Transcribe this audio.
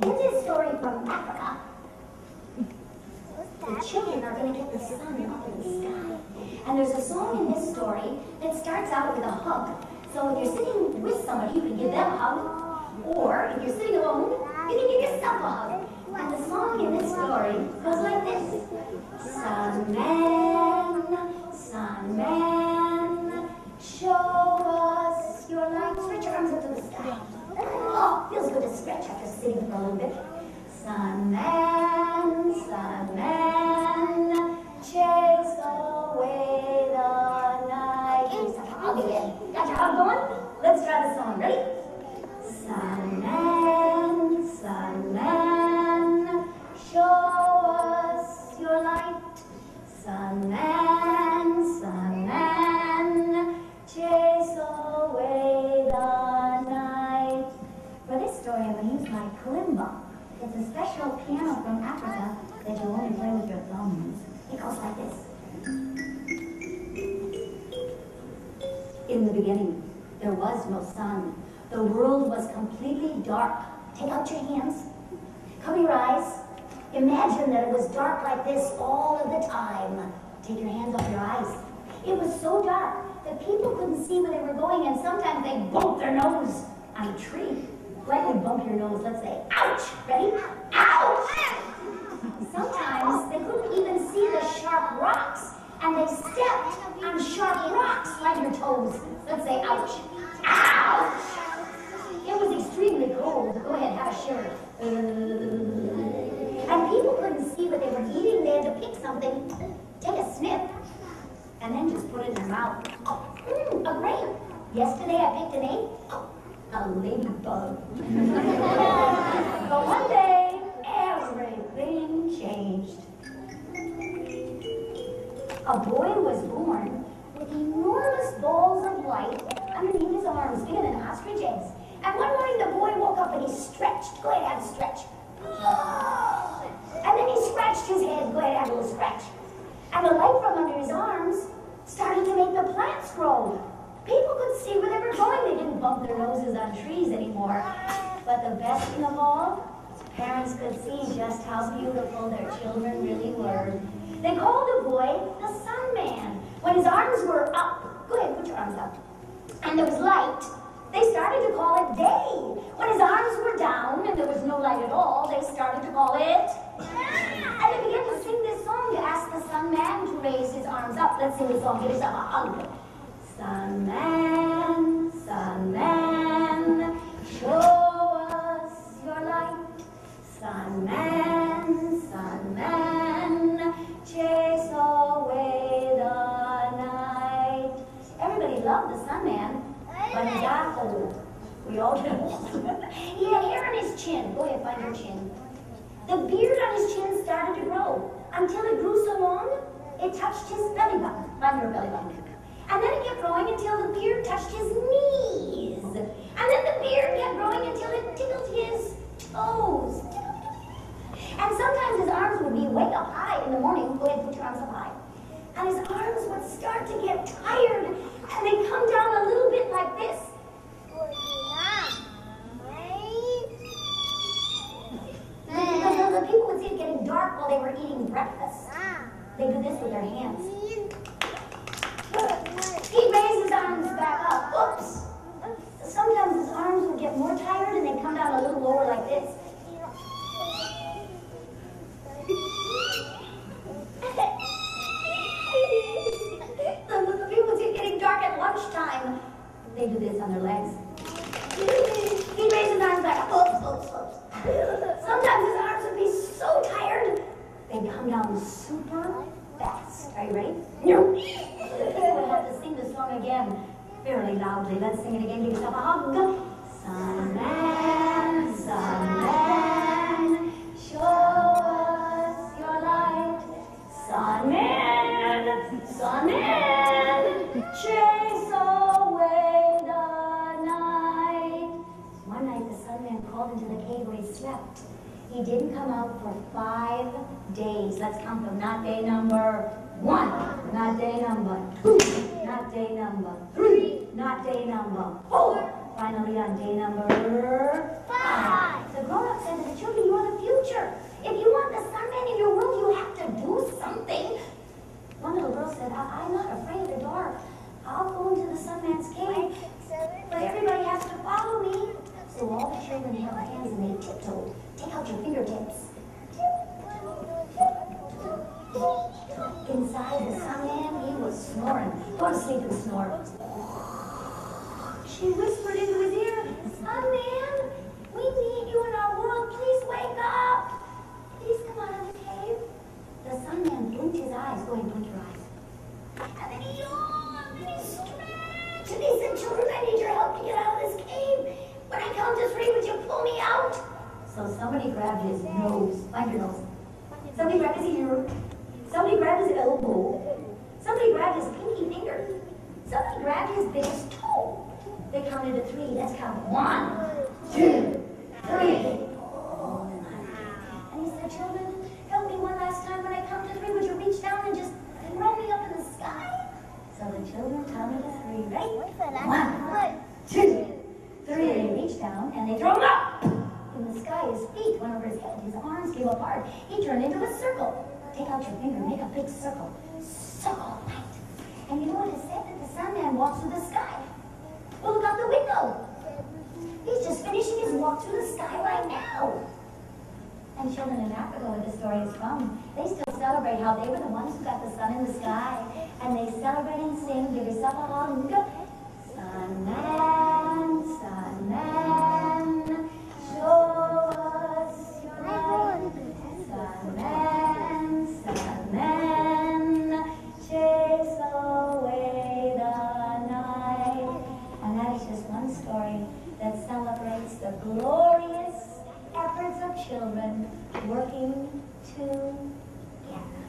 In this story from Africa, the children are going to get the sun up in the sky. And there's a song in this story that starts out with a hug. So if you're sitting with somebody, you can give them a hug. Or if you're sitting alone, you can give yourself a hug. And the song in this story goes like this. Sunman, Sunman, show us your light. Stretch your arms up to the sky. Oh, feels good to stretch after sitting for a little bit. Sunman, Sunman, chase away the night. Give yourself a hug again. Got your hug going? Let's try the song. Ready? Sunman, Sunman, show us your light. Sunman, Sunman, chase away the night. For this story, I'm going to use my kalimba. It's a special piano from Africa that you only play with your thumbs. It goes like this. In the beginning, there was no sun. The world was completely dark. Take out your hands. Cover your eyes. Imagine that it was dark like this all of the time. Take your hands off your eyes. It was so dark that people couldn't see where they were going, and sometimes they bumped their nose on a tree. Lightly bump your nose. Let's say, ouch. Ready? Ouch! Sometimes they couldn't even see the sharp rocks, and they stepped on sharp rocks like your toes. Let's say, ouch. Ouch! It was extremely cold. Go ahead, have a shiver. And people couldn't see what they were eating. They had to pick something, take a sniff, and then just put it in their mouth. A grape. Yesterday I picked an egg. A ladybug. But one day, everything changed. A boy was born with enormous balls of light underneath his arms, bigger than ostrich eggs. And one morning the boy woke up and he stretched. Go ahead, have a stretch. And then he scratched his head. Go ahead, have a little scratch. And the light from under his arms started to make the plants grow. People could see where they were going. They didn't bump their noses on trees anymore. But the best thing of all, parents could see just how beautiful their children really were. They called the boy the Sunman. When his arms were up, go ahead, put your arms up, and there was light, they started to call it day. When his arms were down and there was no light at all, they started to call it night. And they began to sing this song to ask the Sunman to raise his arms up. Let's sing this song. Give yourself a hug. Sunman, Sunman, show us your light. Sunman, Sunman, chase away the night. Everybody loved the Sunman, but he got old. We all did. He had hair on his chin. Go ahead, find your chin. The beard on his chin started to grow until it grew so long it touched his belly button. Find your belly button. And then it kept growing until the beard touched his knees. And then the beard kept growing until it tickled his toes. And sometimes his arms would be way up high in the morning. Go ahead, put your arms up high. And his arms would start to get tired, and they'd come down a little bit like this. Because the people would see it getting dark while they were eating breakfast. They do this with their hands. He raised his arms back up. Oops! Sometimes his arms would get more tired and they'd come down a little lower like this. The people would see it getting dark at lunchtime. They do this on their legs. He raised his arms back up. Oops, oops, oops. Sometimes his arms would be so tired, they'd come down super fast. Are you ready? No. We'll have to sing the song again fairly loudly. Let's sing it again. Give yourself a hug. Sunman, Sunman, show us your light. Sunman, Sunman, chase away the night. One night the Sunman crawled into the cave where he slept. He didn't come out for 5 days. Let's count them. Not day number 1, not day number 2, not day number 3, not day number 4. Finally on day number 5. So the grown-up said to the children, you are the future. If you want the Sunman in your world, you have to do something. One little girl said, I'm not afraid of the dark. I'll go into the Sunman's cave, but everybody has to follow me. So all the children held hands and they tiptoed. Take out your fingertips. Inside the Sunman, he was snoring. Go to sleep and snore. She whispered into his ear, Sunman, we need you in our world. Please wake up. Please come out of the cave. The Sunman blinked his eyes. Go ahead and blink your eyes. And then he yawned and he stretched. And he said, children, I need your help to get out of this cave. When I count to 3, would you pull me out? So somebody grabbed his nose. Find your nose. Somebody grabbed his ear. Somebody grabbed his elbow. Somebody grabbed his pinky finger. Somebody grabbed his biggest toe. They counted to 3. Let's count. 1, 2, 3. And he said, children, help me one last time. When I count to 3, would you reach down and just throw me up in the sky? So the children counted to 3. Right? 1, 2, 3. They reached down and they threw him up in the sky. His feet went over his head. His arms came apart. He turned into a circle. Take out your finger. Make a big circle. Circle. Right. And you know what it said? That the Sunman walks through the sky. Well, look out the window. He's just finishing his walk through the sky right now. And children in Africa, where the story is from, they still celebrate how they were the ones who got the sun in the sky. And they celebrate and sing, give yourself a hallelujah. Sunman, Sunman, show us your light. Sunman, Sunman, chase away the night. And that is just one story that celebrates the glorious efforts of children working together.